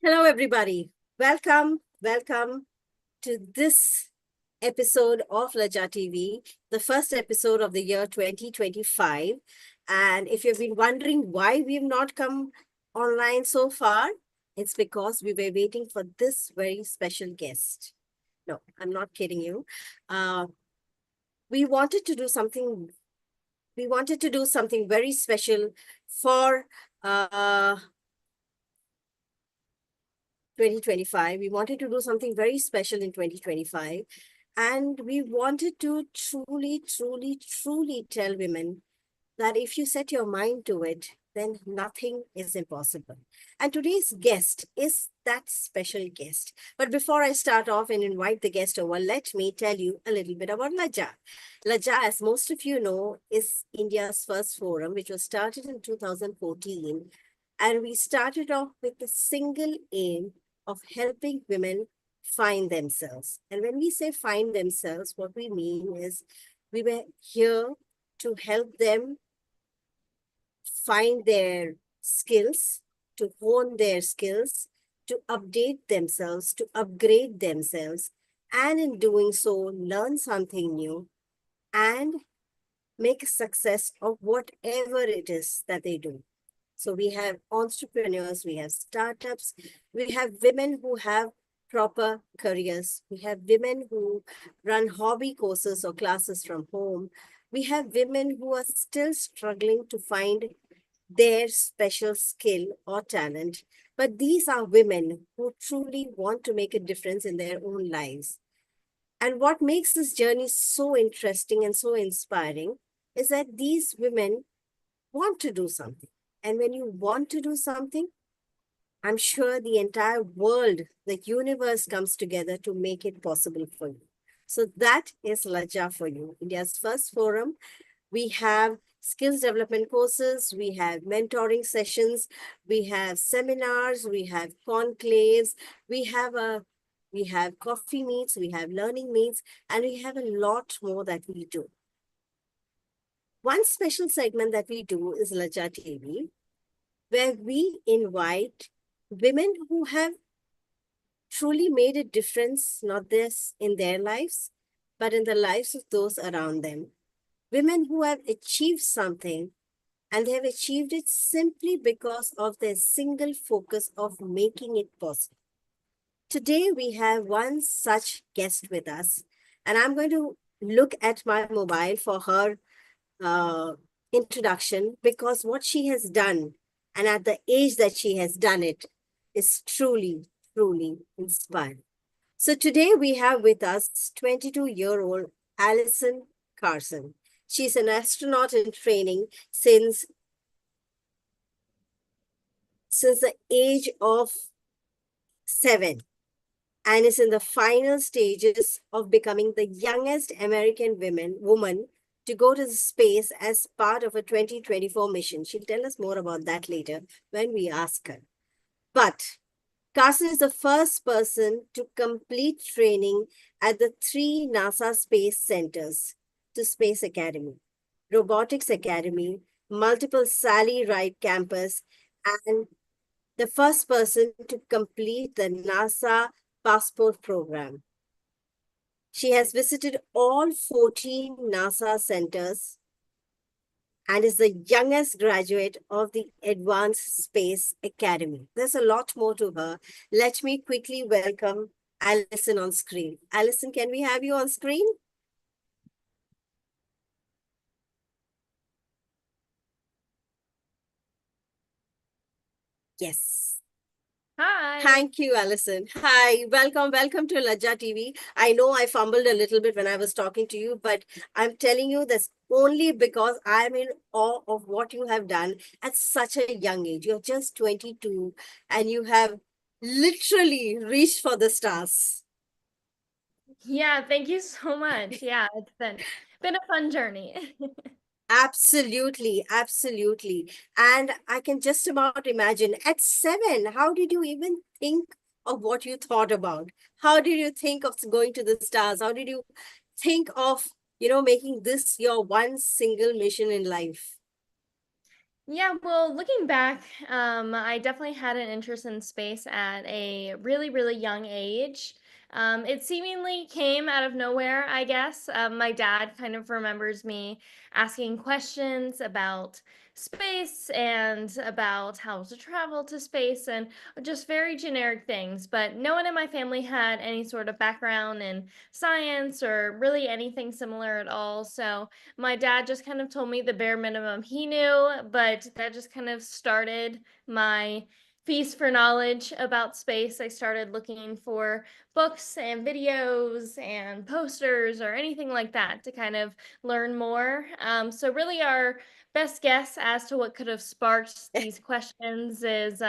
Hello, everybody. Welcome to this episode of Laja TV, the first episode of the year 2025. And if you've been wondering why we've not come online so far, it's because we were waiting for this very special guest. No, I'm not kidding you. Uh, we wanted to do something. We wanted to do something very special for uh, 2025. We wanted to do something very special in 2025. And we wanted to truly tell women that if you set your mind to it, then nothing is impossible. And today's guest is that special guest. But before I start off and invite the guest over, let me tell you a little bit about Laja. Laja, as most of you know, is India's first forum, which was started in 2014. And we started off with the single aim of helping women find themselves. And when we say find themselves, what we mean is we were here to help them find their skills, to hone their skills, to update themselves, to upgrade themselves, and in doing so, learn something new and make a success of whatever it is that they do. So we have entrepreneurs, we have startups, we have women who have proper careers, we have women who run hobby courses or classes from home, we have women who are still struggling to find their special skill or talent. But these are women who truly want to make a difference in their own lives. And what makes this journey so interesting and so inspiring is that these women want to do something. And when you want to do something, I'm sure the entire world, the universe comes together to make it possible for you. So that is Laja for you, India's first forum. We have skills development courses, we have mentoring sessions, we have seminars, we have conclaves, we have coffee meets, we have learning meets, and we have a lot more that we do. One special segment that we do is Laja TV, where we invite women who have truly made a difference, not this in their lives, but in the lives of those around them. Women who have achieved something and they have achieved it simply because of their single focus of making it possible. Today, we have one such guest with us, and I'm going to look at my mobile for her uh, introduction because what she has done and at the age that she has done it is truly inspiring. So today we have with us 22-year-old Alison Carson. She's an astronaut in training since the age of 7 and is in the final stages of becoming the youngest American woman to go to space as part of a 2024 mission. She'll tell us more about that later when we ask her. But Carson is the first person to complete training at the 3 NASA space centers to Space Academy, Robotics Academy, multiple Sally Ride campus, and the first person to complete the NASA passport program. She has visited all 14 NASA centers and is the youngest graduate of the Advanced Space Academy. There's a lot more to her. Let me quickly welcome Alison on screen. Alison, can we have you on screen? Yes. Hi. Thank you, Alison. Hi, welcome to Laja TV. I know I fumbled a little bit when I was talking to you, but I'm telling you this only because I'm in awe of what you have done at such a young age. You're just 22 and you have literally reached for the stars. Yeah, thank you so much. Yeah, it's been a fun journey. Absolutely. And I can just about imagine at 7, how did you even think of what you thought about? How did you think of going to the stars? How did you think of, making this your one single mission in life? Yeah, well, looking back, I definitely had an interest in space at a really, really young age. It seemingly came out of nowhere, I guess. My dad kind of remembers me asking questions about space and about how to travel to space and just very generic things. But no one in my family had any sort of background in science or really anything similar at all. So my dad just kind of told me the bare minimum he knew, but that just kind of started my feast for knowledge about space. I started looking for books and videos and posters or anything like that to kind of learn more. So, really, our best guess as to what could have sparked these questions is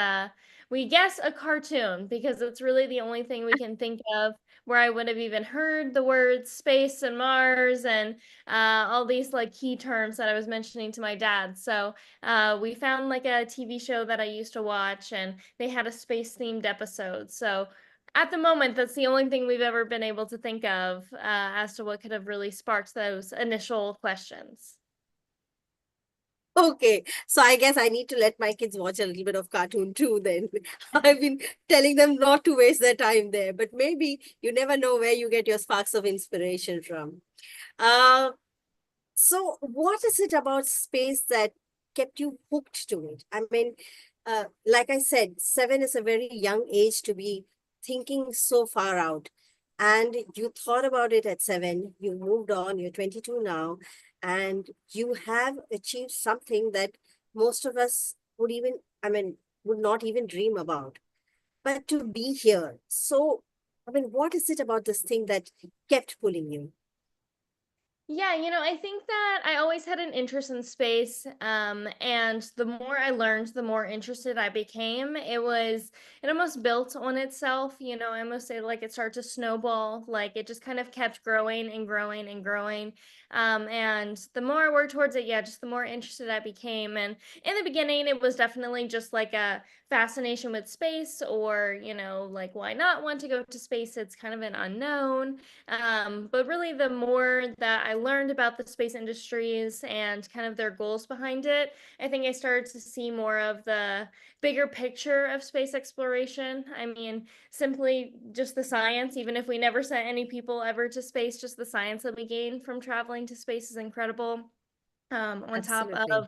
we guess a cartoon because it's really the only thing we can think of where I would have even heard the words space and Mars and all these like key terms that I was mentioning to my dad. So we found like a TV show that I used to watch, and they had a space themed episode. So at the moment, that's the only thing we've ever been able to think of as to what could have really sparked those initial questions. Okay, so I guess I need to let my kids watch a little bit of cartoon too then. I've been telling them not to waste their time there, but maybe you never know where you get your sparks of inspiration from. Uh, so what is it about space that kept you hooked to it? I mean, like I said, 7 is a very young age to be thinking so far out. And you thought about it at 7, you moved on, you're 22 now, and you have achieved something that most of us would even, I mean, would not even dream about. But to be here. So, I mean, what is it about this thing that kept pulling you? Yeah, I think that I always had an interest in space. And the more I learned, the more interested I became. It almost built on itself. I almost say like it started to snowball. Like it just kind of kept growing and growing and growing. And the more I worked towards it, yeah, just the more interested I became. And in the beginning, it was definitely just like a fascination with space or, like why not want to go to space? It's kind of an unknown. But really, the more that I learned about the space industries and kind of their goals behind it, I think I started to see more of the bigger picture of space exploration. I mean, simply just the science, even if we never sent any people ever to space, just the science that we gain from traveling to space is incredible. On top Absolutely. of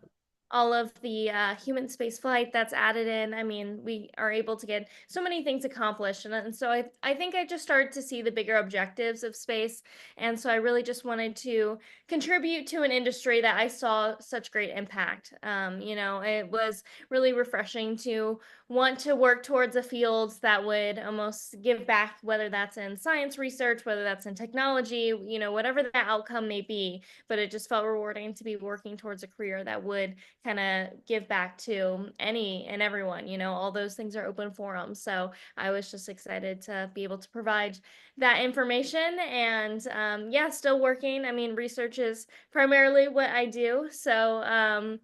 all of the human space flight that's added in. I mean, we are able to get so many things accomplished. And so I think I just started to see the bigger objectives of space. And so I really just wanted to contribute to an industry that I saw such great impact. It was really refreshing to want to work towards a field that would almost give back, whether that's in science research, whether that's in technology, whatever the outcome may be, but it just felt rewarding to be working towards a career that would kind of give back to any and everyone. All those things are open forums. So I was just excited to be able to provide that information. And yeah, still working. I mean, research is primarily what I do. So,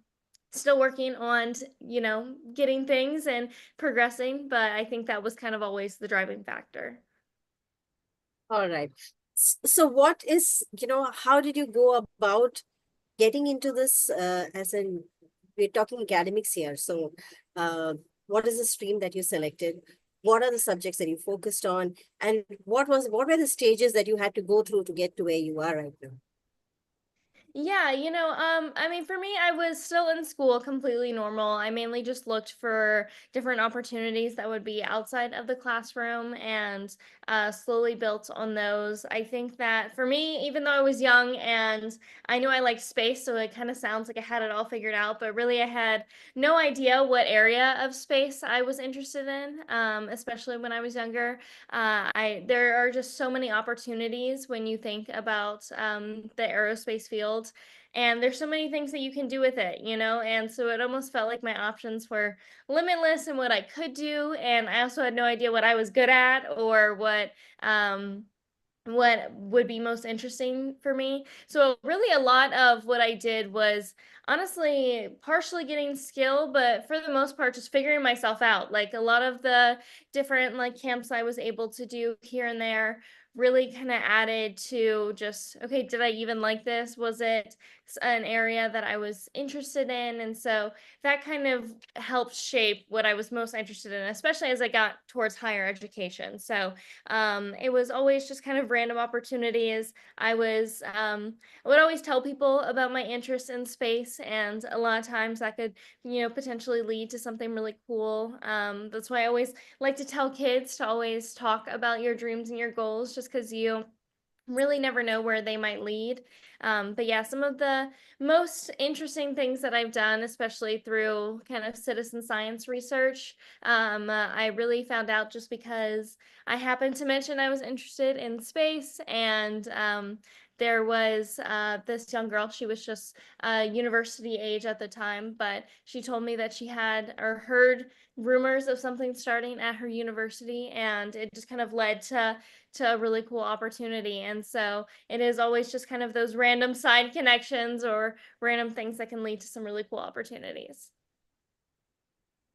still working on, getting things and progressing. But I think that was kind of always the driving factor. All right. So what is, how did you go about getting into this as in, we're talking academics here. So what is the stream that you selected? What are the subjects that you focused on? And what were the stages that you had to go through to get to where you are right now? Yeah, I mean, for me, I was still in school, completely normal. I mainly just looked for different opportunities that would be outside of the classroom and slowly built on those. I think that for me, even though I was young and I knew I liked space, so it kind of sounds like I had it all figured out, but really I had no idea what area of space I was interested in, especially when I was younger. There are just so many opportunities when you think about the aerospace field, and there's so many things that you can do with it, and so it almost felt like my options were limitless in what I could do, and I also had no idea what I was good at or what would be most interesting for me. So really a lot of what I did was honestly partially getting skill, but for the most part just figuring myself out. Like a lot of the different like camps I was able to do here and there really kind of added to just, okay, did I even like this? Was it an area that I was interested in? And so that kind of helped shape what I was most interested in, especially as I got towards higher education. So it was always just kind of random opportunities. I would always tell people about my interest in space, and a lot of times that could, potentially lead to something really cool. That's why I always like to tell kids to always talk about your dreams and your goals, just because you really never know where they might lead. But yeah, some of the most interesting things that I've done, especially through kind of citizen science research, I really found out just because I happened to mention I was interested in space. And there was this young girl, she was just university age at the time, but she told me that she had or heard rumors of something starting at her university, and it just kind of led to a really cool opportunity. And so it is always just kind of those random side connections or random things that can lead to some really cool opportunities.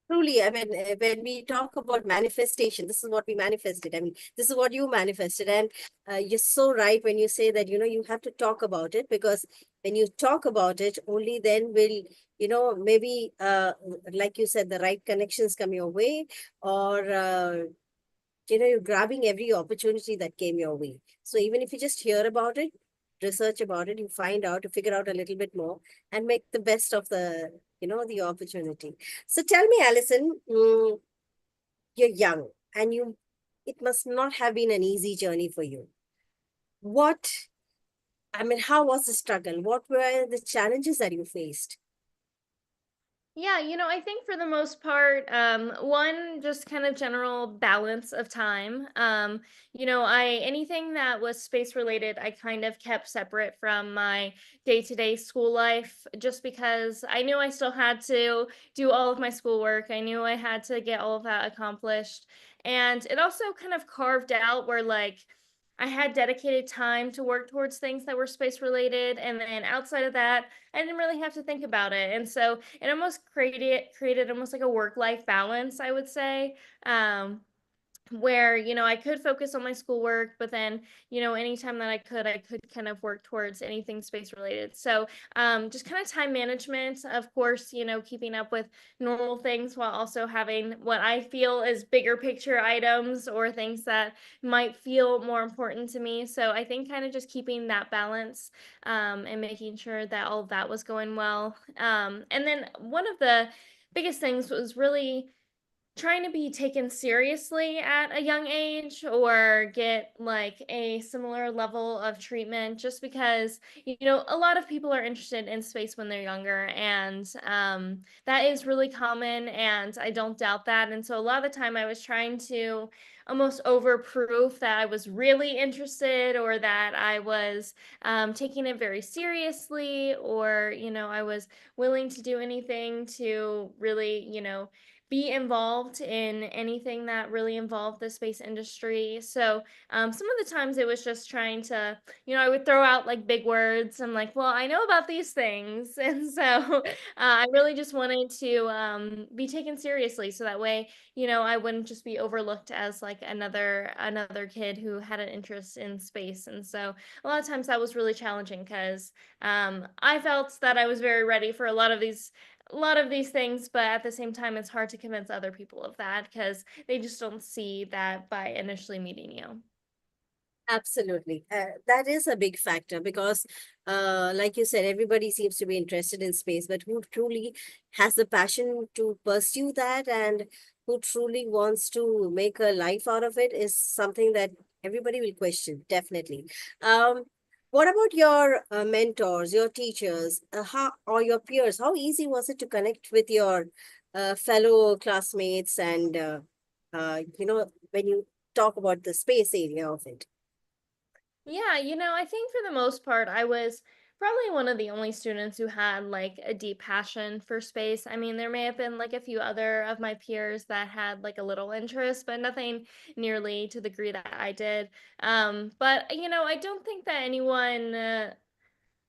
Truly, I mean, when we talk about manifestation, this is what we manifested. I mean, this is what you manifested. And you're so right when you say that, you have to talk about it, because when you talk about it, only then will, maybe, like you said, the right connections come your way, or, you're grabbing every opportunity that came your way. So even if you just hear about it, research about it, you find out, you figure out a little bit more, and make the best of the opportunity. So tell me, Alison, you're young, and it must not have been an easy journey for you. What, I mean, how was the struggle? What were the challenges that you faced? Yeah, I think for the most part, one, just kind of general balance of time. I anything that was space related, I kind of kept separate from my day-to-day school life, just because I knew I still had to do all of my schoolwork. I knew I had to get all of that accomplished. And it also kind of carved out where like I had dedicated time to work towards things that were space related, and then outside of that, I didn't really have to think about it. And so it almost created almost like a work life balance, I would say. Where I could focus on my schoolwork, but then anytime that I could kind of work towards anything space related. So just kind of time management, of course, keeping up with normal things while also having what I feel is bigger picture items or things that might feel more important to me. So I think kind of just keeping that balance, and making sure that all of that was going well. And then one of the biggest things was really trying to be taken seriously at a young age or get like a similar level of treatment, just because a lot of people are interested in space when they're younger, and that is really common, and I don't doubt that. And so a lot of the time I was trying to almost over proof that I was really interested, or that I was taking it very seriously, or I was willing to do anything to really be involved in anything that really involved the space industry. So some of the times it was just trying to, I would throw out like big words. I'm like, well, I know about these things. And so I really just wanted to be taken seriously. So that way, I wouldn't just be overlooked as like another kid who had an interest in space. And so a lot of times that was really challenging, because I felt that I was very ready for a lot of these things, but at the same time, it's hard to convince other people of that because they just don't see that by initially meeting you. Absolutely. That is a big factor, because, like you said, everybody seems to be interested in space, but who truly has the passion to pursue that, and who truly wants to make a life out of it, is something that everybody will question, definitely. Um, what about your mentors, your teachers, or your peers? How easy was it to connect with your fellow classmates, and, when you talk about the space area of it? Yeah, I think for the most part, I was probably one of the only students who had like a deep passion for space. I mean, there may have been like a few other of my peers that had like a little interest, but nothing nearly to the degree that I did. But I don't think that anyone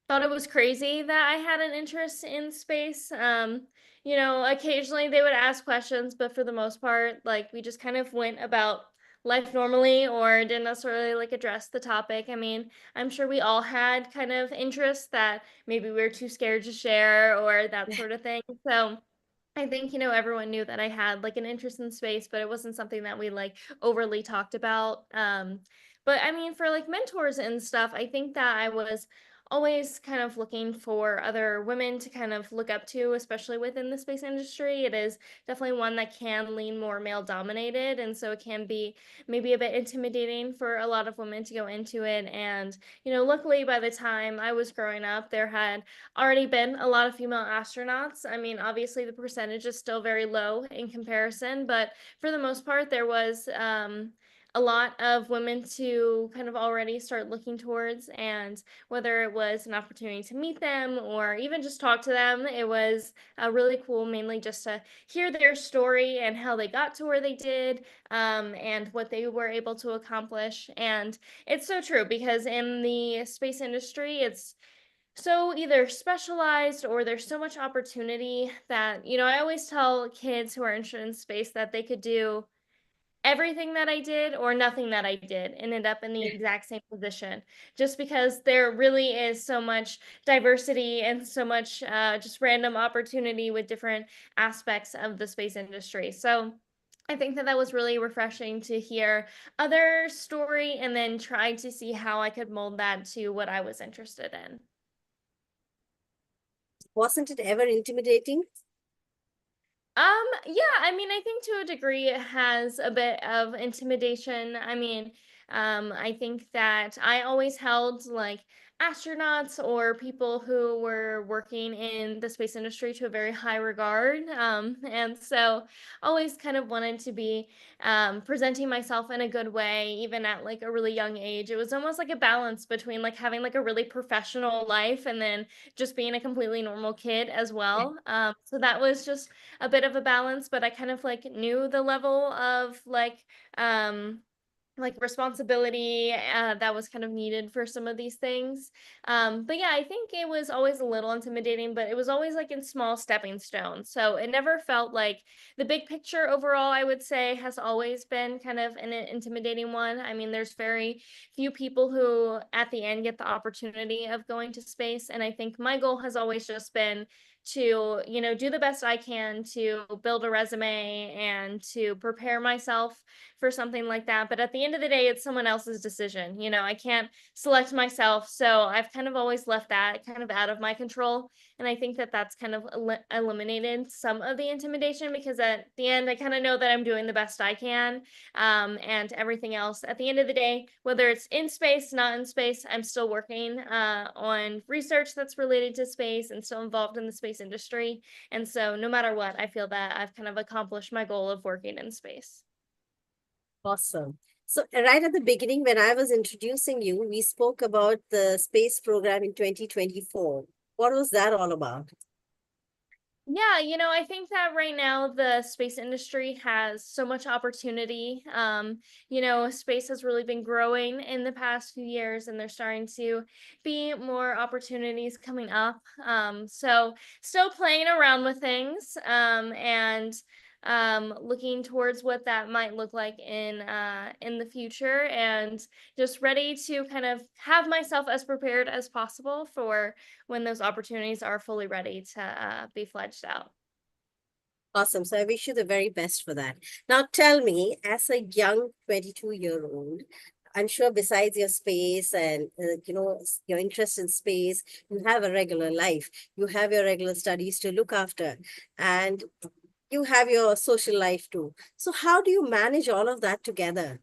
thought it was crazy that I had an interest in space. Occasionally they would ask questions, but for the most part, like we just kind of went about life normally or didn't necessarily like address the topic. I mean, I'm sure we all had kind of interests that maybe we were too scared to share or that sort of thing. So I think, everyone knew that I had like an interest in space, but it wasn't something that we like overly talked about. But I mean, for like mentors and stuff, I think that I was always kind of looking for other women to kind of look up to, especially within the space industry. It is definitely one that can lean more male dominated. And so it can be maybe a bit intimidating for a lot of women to go into it. And, luckily by the time I was growing up, there had already been a lot of female astronauts. I mean, obviously the percentage is still very low in comparison, but for the most part, there was a lot of women to kind of already start looking towards. And whether it was an opportunity to meet them or even just talk to them, it was really cool, mainly just to hear their story and how they got to where they did, and what they were able to accomplish. And it's so true because in the space industry, it's so either specialized or there's so much opportunity that, I always tell kids who are interested in space that they could do everything that I did or nothing that I did and end up in the exact same position, just because there really is so much diversity and so much just random opportunity with different aspects of the space industry. So I think that that was really refreshing to hear other story and then try to see how I could mold that to what I was interested in. Wasn't it ever intimidating? Yeah, I mean, I think to a degree it has a bit of intimidation. I mean, I think that I always held like astronauts or people who were working in the space industry to a very high regard. And so always kind of wanted to be presenting myself in a good way, even at like a really young age. It was almost like a balance between like having like a really professional life and then just being a completely normal kid as well. So that was just a bit of a balance, but I kind of like knew the level of like responsibility that was kind of needed for some of these things. But yeah, I think it was always a little intimidating, but it was always like in small stepping stones. So it never felt like the big picture overall, I would say, has always been kind of an intimidating one. I mean, there's very few people who at the end get the opportunity of going to space. And I think my goal has always just been to do the best I can to build a resume and to prepare myself for something like that. But at the end of the day, it's someone else's decision. I can't select myself. So I've kind of always left that kind of out of my control. And I think that that's kind of eliminated some of the intimidation because at the end, I kind of know that I'm doing the best I can. And everything else at the end of the day, whether it's in space, not in space, I'm still working on research that's related to space and still involved in the space industry. And so no matter what, I feel that I've kind of accomplished my goal of working in space. Awesome. So, right at the beginning, when I was introducing you, we spoke about the space program in 2024. What was that all about? Yeah, I think that right now the space industry has so much opportunity. Space has really been growing in the past few years, and there's starting to be more opportunities coming up. So still playing around with things, and looking towards what that might look like in the future, and just ready to kind of have myself as prepared as possible for when those opportunities are fully ready to be fledged out. Awesome. So, I wish you the very best for that. Now, tell me, as a young 22-year-old, I'm sure besides your space and your interest in space, you have a regular life. You have your regular studies to look after, and you have your social life too. So, how do you manage all of that together?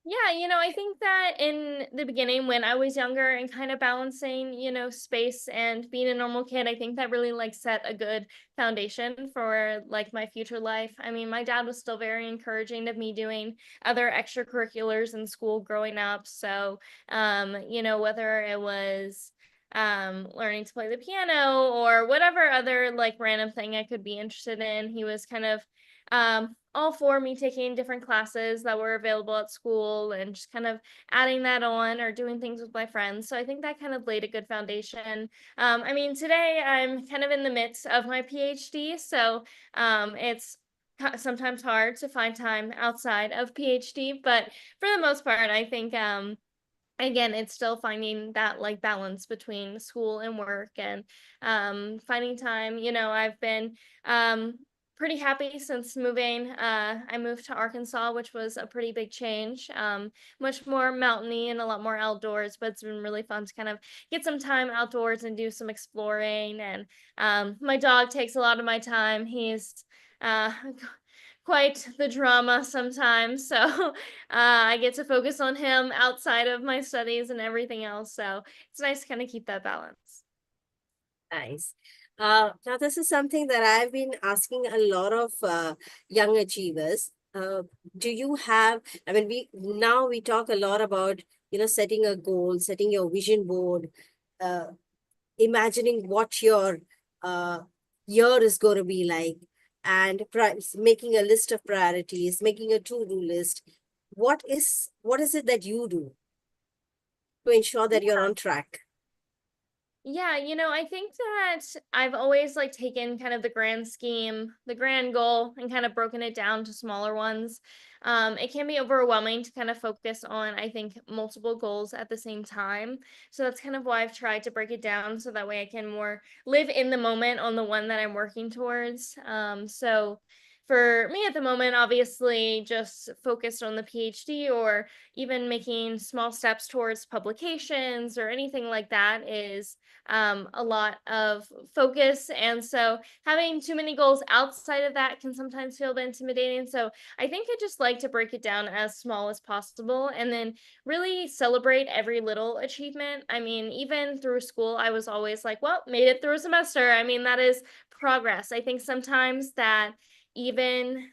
Yeah, I think that in the beginning when I was younger and kind of balancing, space and being a normal kid, I think that really like set a good foundation for like my future life. I mean, my dad was still very encouraging of me doing other extracurriculars in school growing up. So, whether it was learning to play the piano or whatever other like random thing I could be interested in, he was kind of all for me taking different classes that were available at school and just kind of adding that on or doing things with my friends. So I think that kind of laid a good foundation. I mean, today I'm kind of in the midst of my PhD, so it's sometimes hard to find time outside of PhD, but for the most part, I think again, it's still finding that like balance between school and work and finding time. I've been um pretty happy since moving. I moved to Arkansas, which was a pretty big change. Much more mountainy and a lot more outdoors, but it's been really fun to kind of get some time outdoors and do some exploring. And my dog takes a lot of my time. He's uh quite the drama sometimes. So I get to focus on him outside of my studies and everything else. So it's nice to kind of keep that balance. Nice. Now, this is something that I've been asking a lot of young achievers. Do you have, I mean, we talk a lot about, setting a goal, setting your vision board, uh, imagining what your uh, year is going to be like, and making a list of priorities, making a to-do list. What is it that you do to ensure that you're on track? Yeah, I think that I've always like taken kind of the grand scheme, the grand goal, and kind of broken it down to smaller ones. It can be overwhelming to kind of focus on, I think, multiple goals at the same time. So that's kind of why I've tried to break it down so that way I can more live in the moment on the one that I'm working towards. So for me at the moment, obviously, just focused on the PhD or even making small steps towards publications or anything like that is a lot of focus. And so having too many goals outside of that can sometimes feel a bit intimidating. So I think I just like to break it down as small as possible and then really celebrate every little achievement. I mean, even through school, I was always like, well, made it through a semester. I mean, that is progress. I think sometimes that even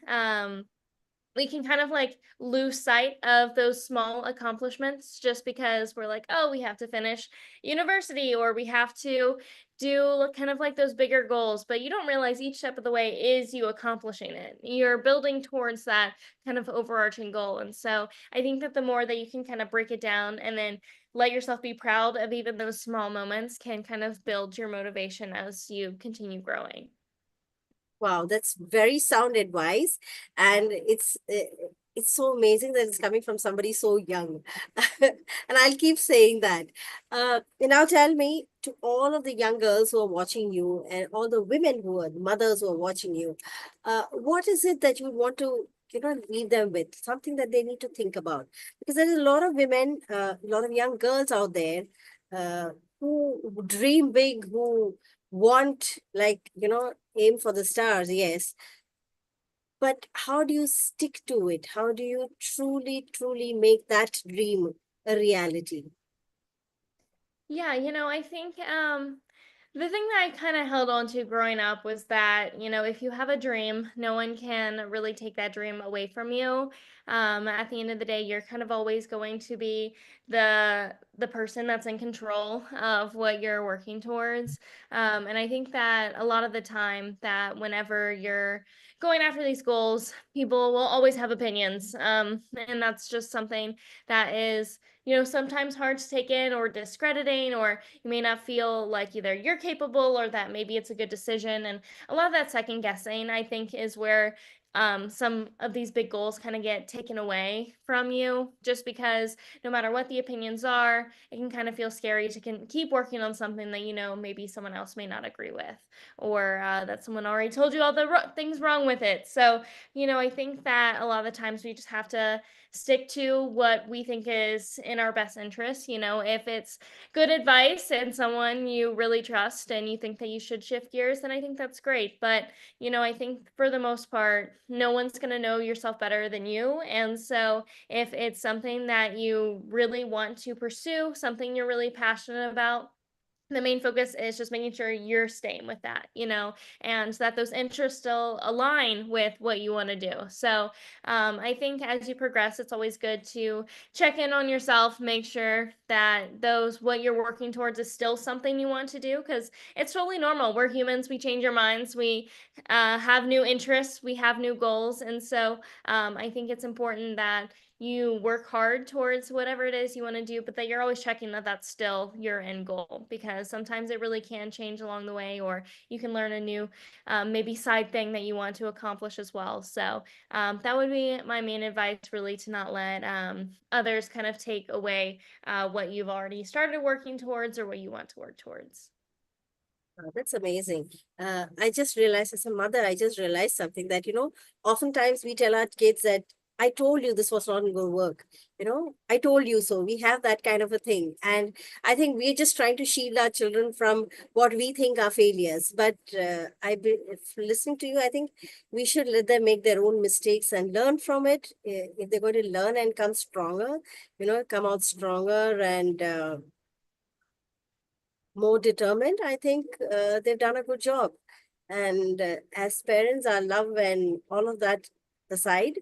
we can kind of like lose sight of those small accomplishments just because we're like, oh, we have to finish university or we have to do kind of like those bigger goals. But you don't realize each step of the way is you accomplishing it. You're building towards that kind of overarching goal. And so I think that the more that you can kind of break it down and then let yourself be proud of even those small moments can kind of build your motivation as you continue growing. Wow, that's very sound advice, and it's so amazing that it's coming from somebody so young. And I'll keep saying that. Now tell me, to all of the young girls who are watching you and all the women who are mothers who are watching you, what is it that you want to leave them with? Something that they need to think about, because there is a lot of women, a lot of young girls out there uh, who dream big, who want, like, aim for the stars, yes, but how do you stick to it? How do you truly make that dream a reality? Yeah, I think the thing that I kind of held on to growing up was that, if you have a dream, no one can really take that dream away from you. At the end of the day, you're kind of always going to be the person that's in control of what you're working towards. And I think that a lot of the time that whenever you're going after these goals, people will always have opinions. And that's just something that is sometimes hard to take in or discrediting, or you may not feel like either you're capable or that maybe it's a good decision. And a lot of that second guessing, I think, is where some of these big goals kind of get taken away from you just because no matter what the opinions are, it can kind of feel scary to keep working on something that maybe someone else may not agree with, or that someone already told you all the things wrong with it. So I think that a lot of the times we just have to stick to what we think is in our best interest. If it's good advice and someone you really trust and you think that you should shift gears, then I think that's great. But, I think for the most part, no one's going to know yourself better than you. And so if it's something that you really want to pursue, something you're really passionate about, the main focus is just making sure you're staying with that, and that those interests still align with what you want to do. So I think as you progress, it's always good to check in on yourself, make sure that what you're working towards is still something you want to do, because it's totally normal. We're humans, we change our minds, we have new interests, we have new goals. And so I think it's important that you work hard towards whatever it is you want to do, but that you're always checking that that's still your end goal, because sometimes it really can change along the way, or you can learn a new maybe side thing that you want to accomplish as well. So that would be my main advice, really, to not let others kind of take away what you've already started working towards or what you want to work towards. That's amazing. I just realized, as a mother, I just realized something that, oftentimes we tell our kids that I told you this was not going to work. I told you so. We have that kind of a thing. And I think we're just trying to shield our children from what we think are failures. But if listening to you, I think we should let them make their own mistakes and learn from it. If they're going to learn and come stronger, come out stronger and more determined, I think they've done a good job. And as parents, our love and all of that aside,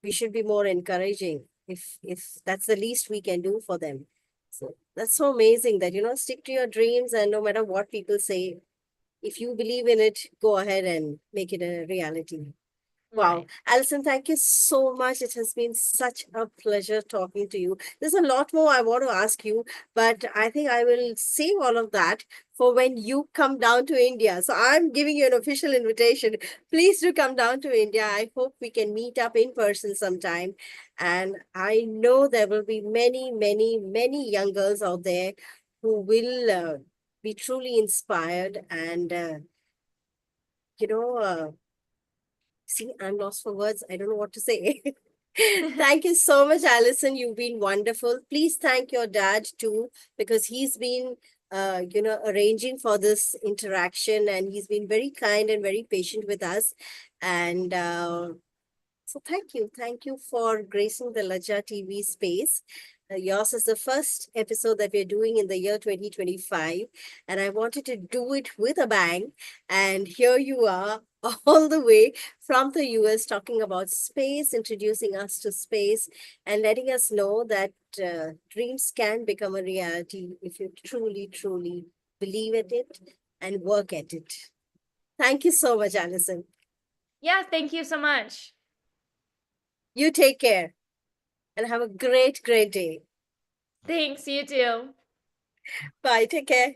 we should be more encouraging if that's the least we can do for them. So that's so amazing that stick to your dreams, and no matter what people say, if you believe in it, go ahead and make it a reality. Wow. Right. Alison, thank you so much. It has been such a pleasure talking to you. There's a lot more I want to ask you, but I think I will save all of that for when you come down to India. So I'm giving you an official invitation. Please do come down to India. I hope we can meet up in person sometime. And I know there will be many, many, many young girls out there who will be truly inspired and, you know, uh, see, I'm lost for words. I don't know what to say. Thank you so much, Alison. You've been wonderful. Please thank your dad too, because he's been, arranging for this interaction, and he's been very kind and very patient with us. And so thank you. Thank you for gracing the Laja TV space. Yours is the first episode that we're doing in the year 2025. And I wanted to do it with a bang. And here you are, all the way from the US, talking about space, introducing us to space, and letting us know that dreams can become a reality if you truly, truly believe at it and work at it. Thank you so much, Alison. Yeah, thank you so much. You take care and have a great, great day. Thanks, you too. Bye. Take care.